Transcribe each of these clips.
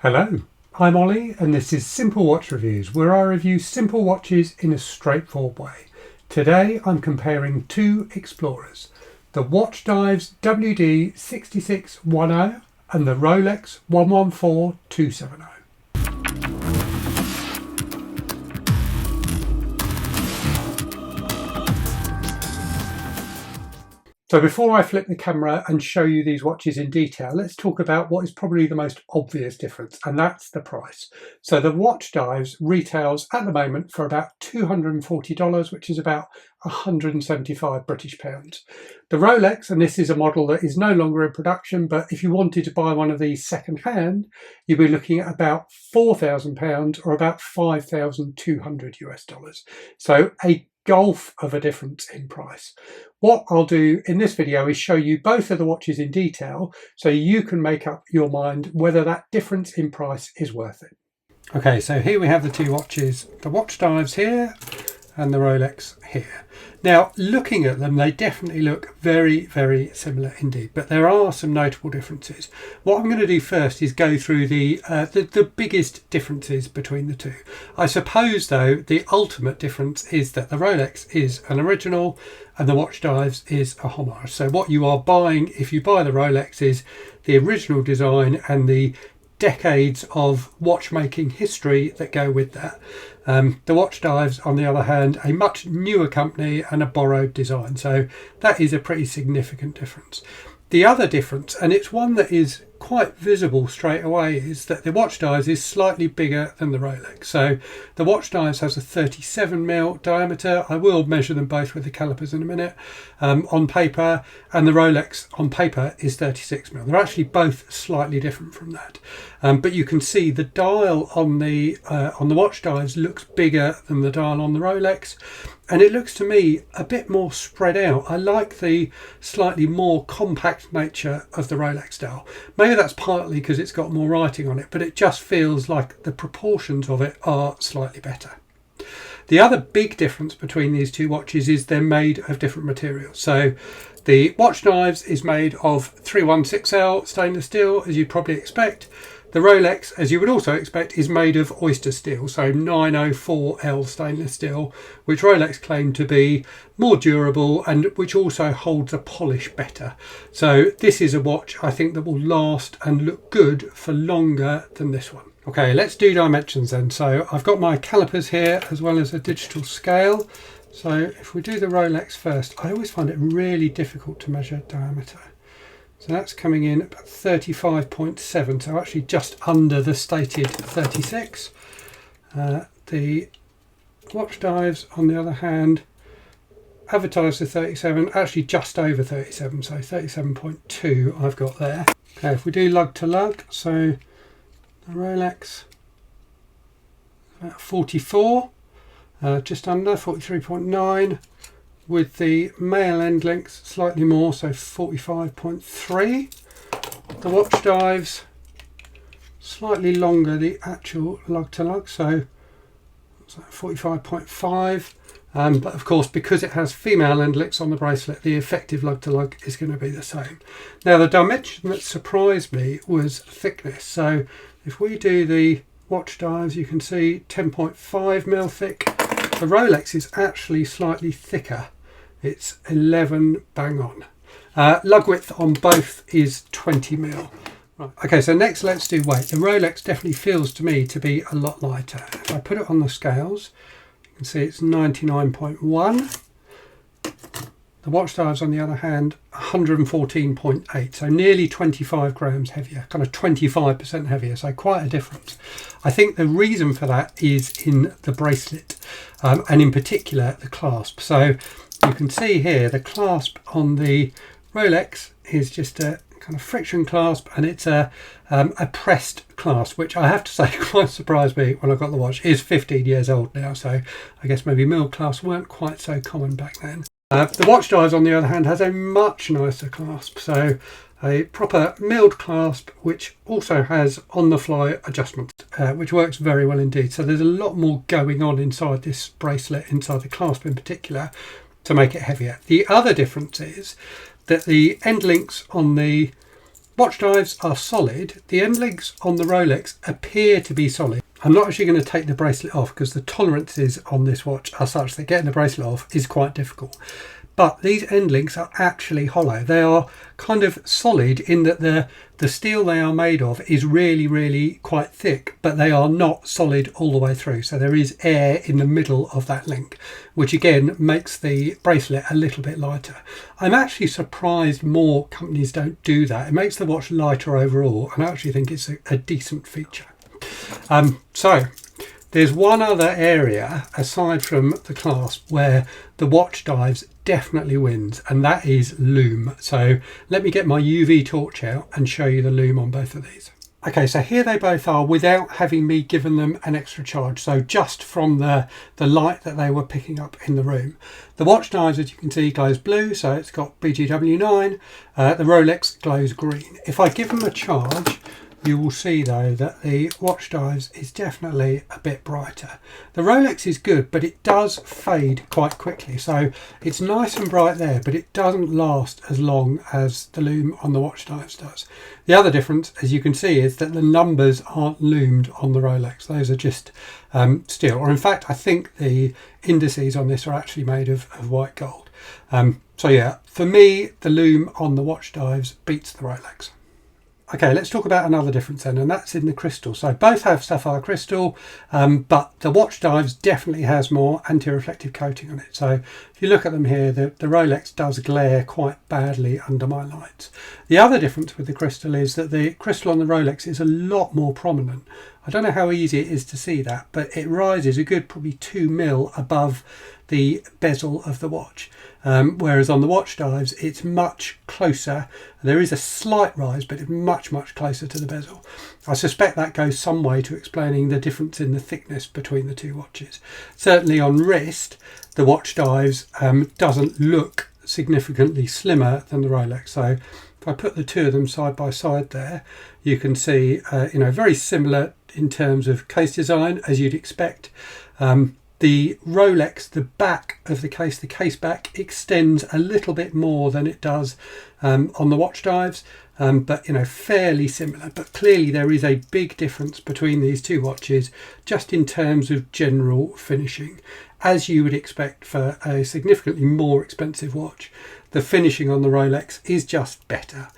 Hello, I'm Ollie and this is Simple Watch Reviews, where I review simple watches in a straightforward way. Today I'm comparing two Explorers, the Watchdives WD6610 and the Rolex 114270. So before I flip the camera and show you these watches in detail, let's talk about what is probably the most obvious difference, and that's the price. So the Watchdives retails at the moment for about $240, which is about 175 British pounds. The Rolex, and this is a model that is no longer in production, but if you wanted to buy one of these second hand, you'd be looking at about £4,000 or about $5,200. So a gulf of a difference in price. What I'll do in this video is show you both of the watches in detail so you can make up your mind whether that difference in price is worth it. Okay, so here we have the two watches, the Watchdives here and the Rolex here. Now, looking at them, they definitely look very, very similar indeed, but there are some notable differences. What I'm going to do first is go through the biggest differences between the two. I suppose, though, the ultimate difference is that the Rolex is an original and the Watchdives is a homage. So what you are buying if you buy the Rolex is the original design and the decades of watchmaking history that go with that. The Watchdives, on the other hand, a much newer company and a borrowed design. So that is a pretty significant difference. The other difference, and it's one that is quite visible straight away, is that the Watchdives is slightly bigger than the Rolex. So the Watchdives has a 37mm diameter. I will measure them both with the calipers in a minute on paper, and the Rolex on paper is 36mm. They're actually both slightly different from that, but you can see the dial on the Watchdives looks bigger than the dial on the Rolex. And it looks to me a bit more spread out. I like the slightly more compact nature of the Rolex dial. Maybe that's partly because it's got more writing on it, but it just feels like the proportions of it are slightly better. The other big difference between these two watches is they're made of different materials. So the Watchdives is made of 316L stainless steel, as you'd probably expect. The Rolex, as you would also expect, is made of oyster steel, so 904L stainless steel, which Rolex claim to be more durable and which also holds a polish better. So this is a watch I think that will last and look good for longer than this one. Okay, let's do dimensions then. So I've got my calipers here as well as a digital scale. So if we do the Rolex first, I always find it really difficult to measure diameter. So that's coming in about 35.7, so actually just under the stated 36. The Watchdives, on the other hand, advertised to 37, actually just over 37, so 37.2 I've got there. Okay, if we do lug to lug, so the Rolex, about 44, just under 43.9. With the male end length slightly more, so 45.3. The Watchdives slightly longer, the actual lug to lug, so 45.5. But of course, because it has female end links on the bracelet, the effective lug to lug is going to be the same. Now, the dimension that surprised me was thickness. So if we do the Watchdives, you can see 10.5mm thick. The Rolex is actually slightly thicker. It's 11 bang on. Lug width on both is 20mm. Right. Okay, so next let's do weight. The Rolex definitely feels to me to be a lot lighter. If I put it on the scales, you can see it's 99.1. The Watchdives, on the other hand, 114.8, so nearly 25 grams heavier, kind of 25% heavier, so quite a difference. I think the reason for that is in the bracelet, and in particular the clasp. So you can see here the clasp on the Rolex is just a kind of friction clasp, and it's a pressed clasp, which I have to say quite surprised me when I got the watch. It is 15 years old now, so I guess maybe milled clasps weren't quite so common back then. The Watchdives, on the other hand, has a much nicer clasp, so a proper milled clasp, which also has on-the-fly adjustment, which works very well indeed. So there's a lot more going on inside this bracelet, inside the clasp in particular, to make it heavier. The other difference is that the end links on the Watchdives are solid. The end links on the Rolex appear to be solid. I'm not actually going to take the bracelet off because the tolerances on this watch are such that getting the bracelet off is quite difficult. But these end links are actually hollow. They are kind of solid in that the steel they are made of is really quite thick, but they are not solid all the way through. So there is air in the middle of that link, which again makes the bracelet a little bit lighter. I'm actually surprised more companies don't do that. It makes the watch lighter overall, and I actually think it's a decent feature. So there's one other area aside from the clasp where the Watchdives definitely wins, and that is lume. So let me get my UV torch out and show you the lume on both of these. Okay, so here they both are without having me given them an extra charge, so just from the light that they were picking up in the room. The Watchdives, as you can see, glows blue, so it's got BGW9. The Rolex glows green. If I give them a charge, you will see though that the Watchdives is definitely a bit brighter. The Rolex is good, but it does fade quite quickly. So it's nice and bright there, but it doesn't last as long as the lume on the Watchdives does. The other difference, as you can see, is that the numbers aren't lumed on the Rolex. Those are just steel, or in fact, I think the indices on this are actually made of white gold. So yeah, for me, the lume on the Watchdives beats the Rolex. Okay, let's talk about another difference then, and that's in the crystal. So both have sapphire crystal, but the Watchdives definitely has more anti-reflective coating on it. So if you look at them here, the Rolex does glare quite badly under my lights. The other difference with the crystal is that the crystal on the Rolex is a lot more prominent. I don't know how easy it is to see that, but it rises a good probably 2 mil above the bezel of the watch. Whereas on the Watchdives it's much closer. There is a slight rise, but it's much closer to the bezel. I suspect that goes some way to explaining the difference in the thickness between the two watches. Certainly on wrist, the Watchdives doesn't look significantly slimmer than the Rolex. So if I put the two of them side by side there, you can see very similar in terms of case design as you'd expect. The Rolex, the back of the case back extends a little bit more than it does on the Watchdives, but fairly similar. But clearly there is a big difference between these two watches just in terms of general finishing. As you would expect for a significantly more expensive watch, the finishing on the Rolex is just better.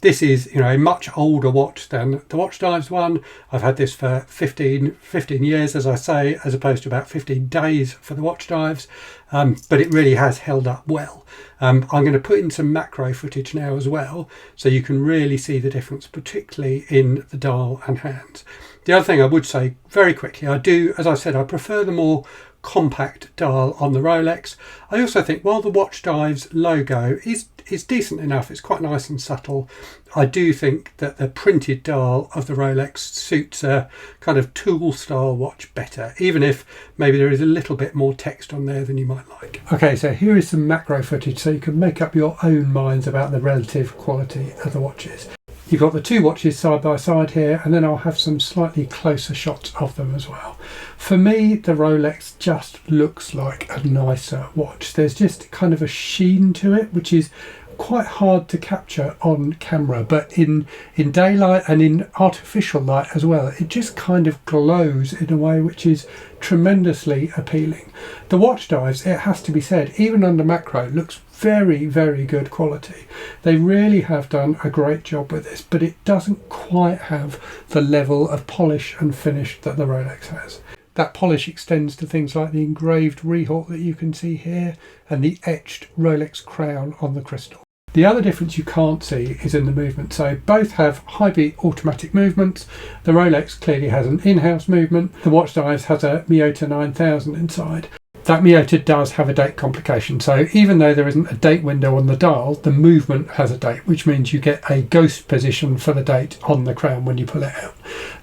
This is a much older watch than the Watchdives one. I've had this for 15 years, as I say, as opposed to about 15 days for the Watchdives, but it really has held up well. I'm going to put in some macro footage now as well, so you can really see the difference, particularly in the dial and hands. The other thing I would say very quickly, as I said, I prefer the more compact dial on the Rolex. I also think while the Watchdives logo is decent enough, it's quite nice and subtle, I do think that the printed dial of the Rolex suits a kind of tool style watch better, even if maybe there is a little bit more text on there than you might like. Okay, so here is some macro footage so you can make up your own minds about the relative quality of the watches. You've got the two watches side by side here, and then I'll have some slightly closer shots of them as well. For me, the Rolex just looks like a nicer watch. There's just kind of a sheen to it, which is quite hard to capture on camera, but in daylight and in artificial light as well, it just kind of glows in a way which is tremendously appealing. The Watchdives, it has to be said, even under macro, looks very good quality. They really have done a great job with this, but it doesn't quite have the level of polish and finish that the Rolex has. That polish extends to things like the engraved rehaut that you can see here and the etched Rolex crown on the crystal. The other difference you can't see is in the movement. So both have high beat automatic movements. The Rolex clearly has an in-house movement. The Watchdives has a Miyota 9000 inside. That Miyota does have a date complication, so even though there isn't a date window on the dial, the movement has a date, which means you get a ghost position for the date on the crown when you pull it out.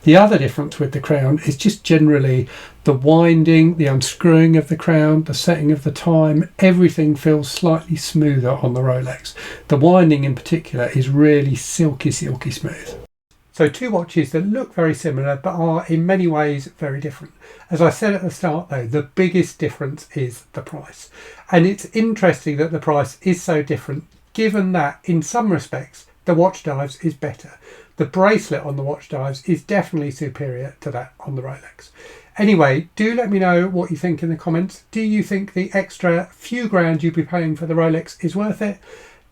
The other difference with the crown is just generally the winding, the unscrewing of the crown, the setting of the time, everything feels slightly smoother on the Rolex. The winding in particular is really silky smooth. So two watches that look very similar but are in many ways very different. As I said at the start though, the biggest difference is the price. And it's interesting that the price is so different given that in some respects the Watchdives is better. The bracelet on the Watchdives is definitely superior to that on the Rolex. Anyway, do let me know what you think in the comments. Do you think the extra few grand you'd be paying for the Rolex is worth it?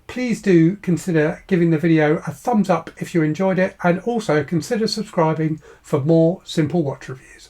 Please do consider giving the video a thumbs up if you enjoyed it, and also consider subscribing for more simple watch reviews.